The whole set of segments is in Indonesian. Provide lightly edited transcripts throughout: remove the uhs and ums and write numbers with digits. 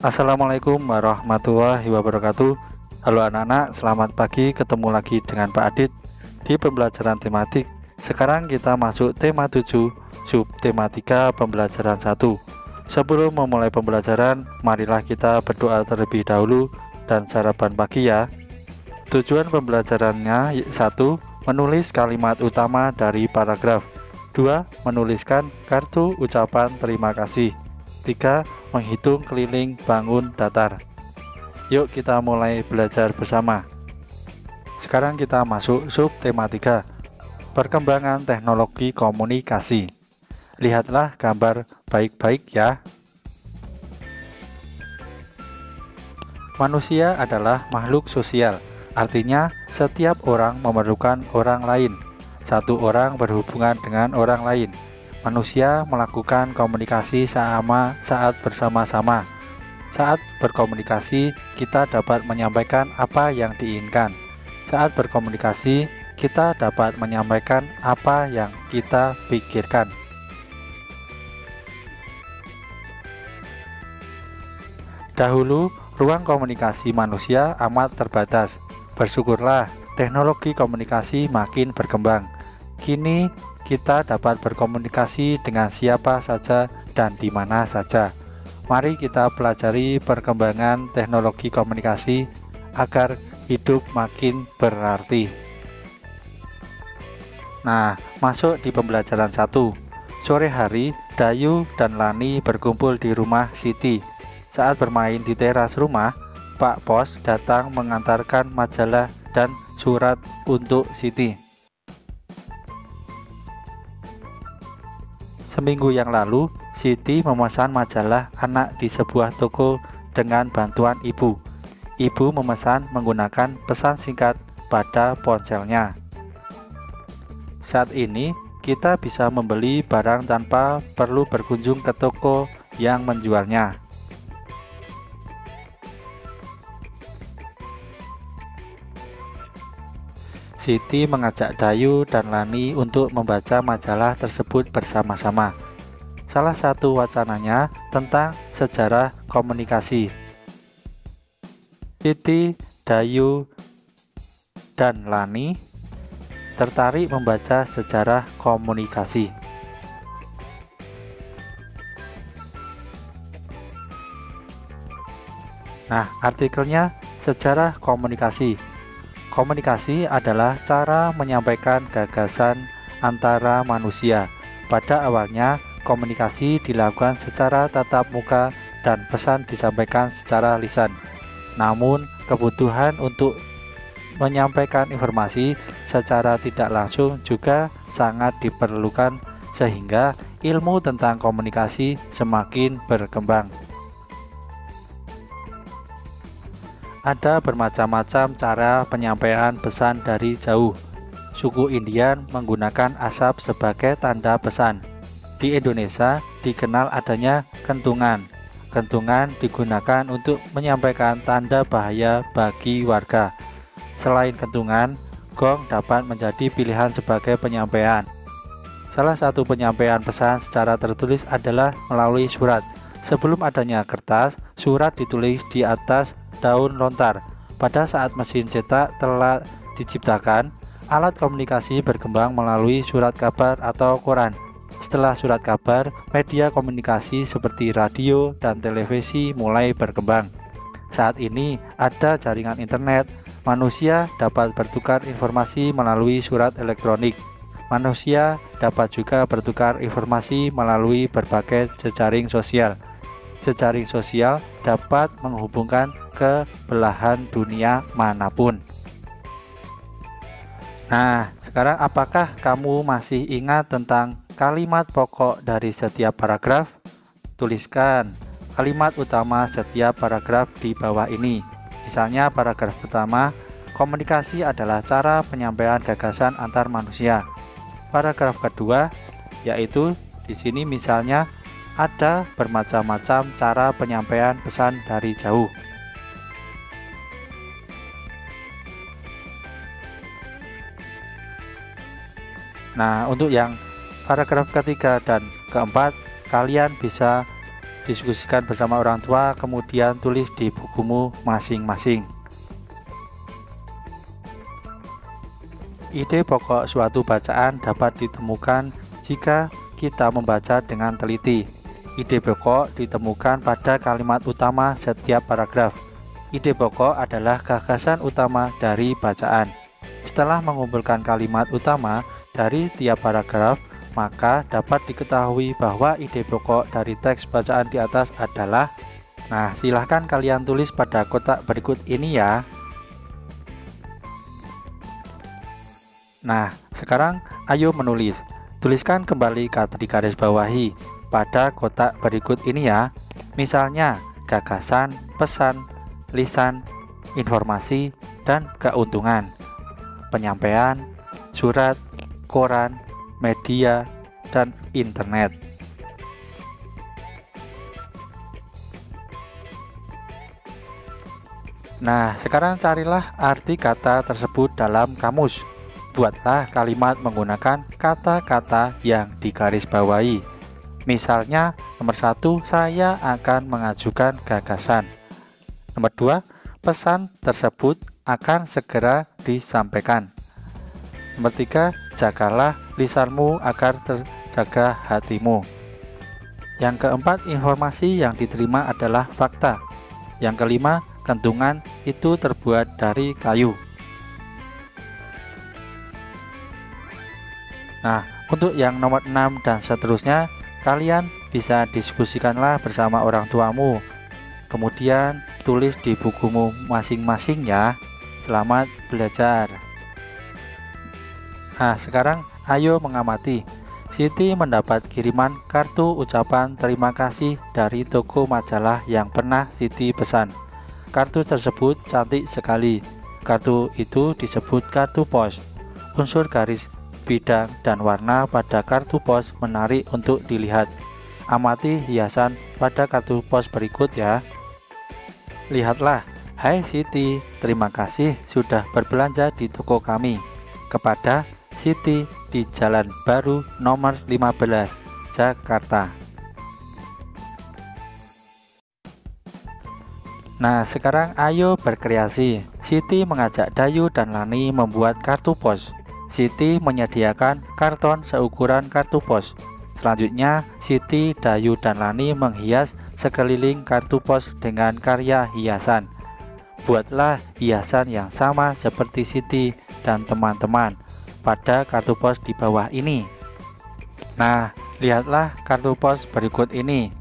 Assalamualaikum warahmatullahi wabarakatuh. Halo anak-anak, selamat pagi. Ketemu lagi dengan Pak Adit di pembelajaran tematik. Sekarang kita masuk tema 7, subtematika pembelajaran 1. Sebelum memulai pembelajaran, marilah kita berdoa terlebih dahulu dan sarapan pagi ya. Tujuan pembelajarannya 1. Menulis kalimat utama dari paragraf. 2. Menuliskan kartu ucapan terima kasih. 3. Menghitung keliling bangun datar. Yuk kita mulai belajar bersama. Sekarang kita masuk subtema 3, perkembangan teknologi komunikasi. Lihatlah gambar baik-baik ya. Manusia adalah makhluk sosial, artinya setiap orang memerlukan orang lain. Satu orang berhubungan dengan orang lain. Manusia melakukan komunikasi saat bersama-sama. Saat berkomunikasi, kita dapat menyampaikan apa yang diinginkan. Saat berkomunikasi, kita dapat menyampaikan apa yang kita pikirkan. Dahulu, ruang komunikasi manusia amat terbatas. Bersyukurlah, teknologi komunikasi makin berkembang. Kini, kita dapat berkomunikasi dengan siapa saja dan di mana saja. Mari kita pelajari perkembangan teknologi komunikasi agar hidup makin berarti. Nah, masuk di pembelajaran 1. Sore hari, Dayu dan Lani berkumpul di rumah Siti. Saat bermain di teras rumah, Pak Pos datang mengantarkan majalah dan surat untuk Siti. Seminggu yang lalu, Siti memesan majalah anak di sebuah toko dengan bantuan ibu. Ibu memesan menggunakan pesan singkat pada ponselnya. Saat ini, kita bisa membeli barang tanpa perlu berkunjung ke toko yang menjualnya. Siti mengajak Dayu dan Lani untuk membaca majalah tersebut bersama-sama. Salah satu wacananya tentang sejarah komunikasi. Siti, Dayu, dan Lani tertarik membaca sejarah komunikasi. Nah, artikelnya sejarah komunikasi. Komunikasi adalah cara menyampaikan gagasan antara manusia. Pada awalnya, komunikasi dilakukan secara tatap muka dan pesan disampaikan secara lisan. Namun, kebutuhan untuk menyampaikan informasi secara tidak langsung juga sangat diperlukan sehingga ilmu tentang komunikasi semakin berkembang. Ada bermacam-macam cara penyampaian pesan dari jauh. Suku Indian menggunakan asap sebagai tanda pesan. Di Indonesia dikenal adanya kentungan. Kentungan digunakan untuk menyampaikan tanda bahaya bagi warga. Selain kentungan, gong dapat menjadi pilihan sebagai penyampaian. Salah satu penyampaian pesan secara tertulis adalah melalui surat. Sebelum adanya kertas, surat ditulis di atas daun lontar. Pada saat mesin cetak telah diciptakan, alat komunikasi berkembang melalui surat kabar atau koran. Setelah surat kabar, media komunikasi seperti radio dan televisi mulai berkembang. Saat ini ada jaringan internet, manusia dapat bertukar informasi melalui surat elektronik. Manusia dapat juga bertukar informasi melalui berbagai jejaring sosial. Jejaring sosial dapat menghubungkan ke belahan dunia manapun. Nah, sekarang apakah kamu masih ingat tentang kalimat pokok dari setiap paragraf? Tuliskan kalimat utama setiap paragraf di bawah ini. Misalnya paragraf pertama, komunikasi adalah cara penyampaian gagasan antar manusia. Paragraf kedua, yaitu di sini misalnya ada bermacam-macam cara penyampaian pesan dari jauh. Nah, untuk yang paragraf ketiga dan keempat, kalian bisa diskusikan bersama orang tua, kemudian tulis di bukumu masing-masing. Ide pokok suatu bacaan dapat ditemukan jika kita membaca dengan teliti. Ide pokok ditemukan pada kalimat utama setiap paragraf. Ide pokok adalah gagasan utama dari bacaan. Setelah mengumpulkan kalimat utama dari tiap paragraf, maka dapat diketahui bahwa ide pokok dari teks bacaan di atas adalah. Nah, silahkan kalian tulis pada kotak berikut ini ya. Nah, sekarang ayo menulis. Tuliskan kembali kata di garis bawahi pada kotak berikut ini ya. Misalnya, gagasan, pesan, lisan, informasi, dan keuntungan. Penyampaian, surat, koran, media, dan internet. Nah, sekarang carilah arti kata tersebut dalam kamus. Buatlah kalimat menggunakan kata-kata yang digarisbawahi. Misalnya, nomor 1, saya akan mengajukan gagasan. Nomor 2, pesan tersebut akan segera disampaikan. Nomor 3, jagalah lisanmu agar terjaga hatimu. Yang keempat, informasi yang diterima adalah fakta. Yang kelima, gantungan itu terbuat dari kayu. Nah, untuk yang nomor 6 dan seterusnya, kalian bisa diskusikanlah bersama orang tuamu. Kemudian tulis di bukumu masing-masing ya. Selamat belajar. Nah, sekarang ayo mengamati. Siti mendapat kiriman kartu ucapan terima kasih dari toko majalah yang pernah Siti pesan. Kartu tersebut cantik sekali. Kartu itu disebut kartu pos. Unsur garis, bidang, dan warna pada kartu pos menarik untuk dilihat. Amati hiasan pada kartu pos berikut ya. Lihatlah. Hai Siti, terima kasih sudah berbelanja di toko kami. Kepada Siti di Jalan Baru nomor 15, Jakarta. Nah, sekarang ayo berkreasi. Siti mengajak Dayu dan Lani membuat kartu pos. Siti menyediakan karton seukuran kartu pos. Selanjutnya, Siti, Dayu, dan Lani menghias sekeliling kartu pos dengan karya hiasan. Buatlah hiasan yang sama seperti Siti dan teman-teman pada kartu pos di bawah ini. Nah, lihatlah kartu pos berikut ini.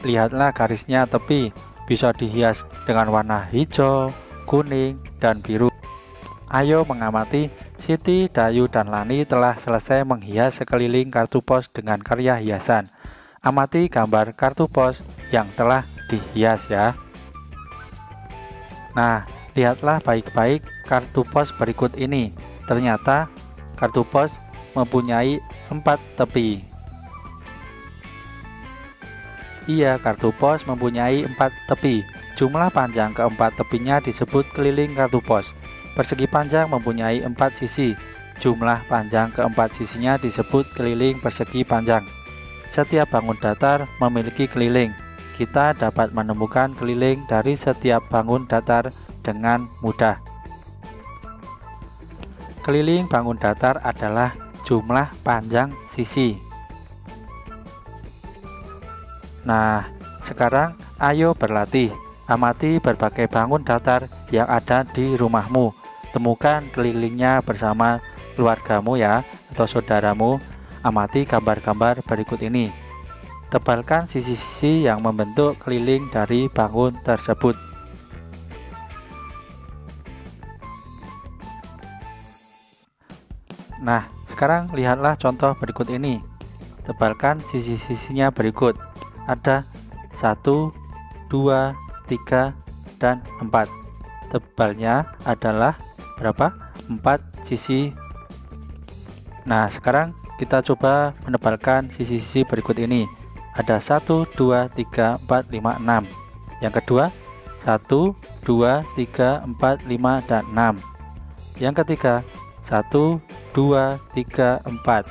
Lihatlah garisnya tepi, bisa dihias dengan warna hijau, kuning, dan biru. Ayo mengamati. Siti, Dayu, dan Lani telah selesai menghias sekeliling kartu pos dengan karya hiasan. Amati gambar kartu pos yang telah dihias ya. Nah, lihatlah baik-baik kartu pos berikut ini. Ternyata kartu pos mempunyai 4 tepi. Iya, kartu pos mempunyai 4 tepi. Jumlah panjang keempat tepinya disebut keliling kartu pos. Persegi panjang mempunyai 4 sisi. Jumlah panjang keempat sisinya disebut keliling persegi panjang. Setiap bangun datar memiliki keliling. Kita dapat menemukan keliling dari setiap bangun datar dengan mudah. Keliling bangun datar adalah jumlah panjang sisi. Nah, sekarang ayo berlatih. Amati berbagai bangun datar yang ada di rumahmu. Temukan kelilingnya bersama keluargamu ya, atau saudaramu. Amati gambar-gambar berikut ini. Tebalkan sisi-sisi yang membentuk keliling dari bangun tersebut. Nah, sekarang lihatlah contoh berikut ini. Tebalkan sisi-sisinya berikut. Ada 1, 2, 3, dan 4. Tebalnya adalah berapa? 4 sisi. Nah, sekarang kita coba menebalkan sisi-sisi berikut ini. Ada 1, 2, 3, 4, 5, 6. Yang kedua, 1, 2, 3, 4, 5, dan 6. Yang ketiga, 1, 2, 3, 4.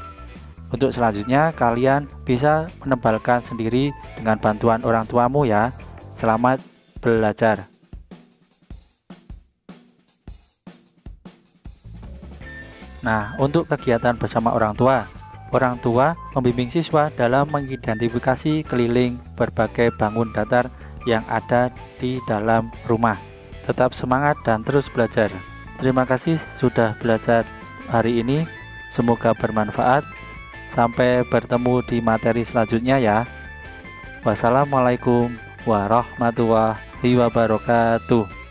Untuk selanjutnya, kalian bisa menebalkan sendiri dengan bantuan orang tuamu ya. Selamat belajar. Nah, untuk kegiatan bersama orang tua membimbing siswa dalam mengidentifikasi keliling berbagai bangun datar yang ada di dalam rumah. Tetap semangat dan terus belajar. Terima kasih sudah belajar hari ini. Semoga bermanfaat. Sampai bertemu di materi selanjutnya ya. Wassalamualaikum warahmatullahi wabarakatuh.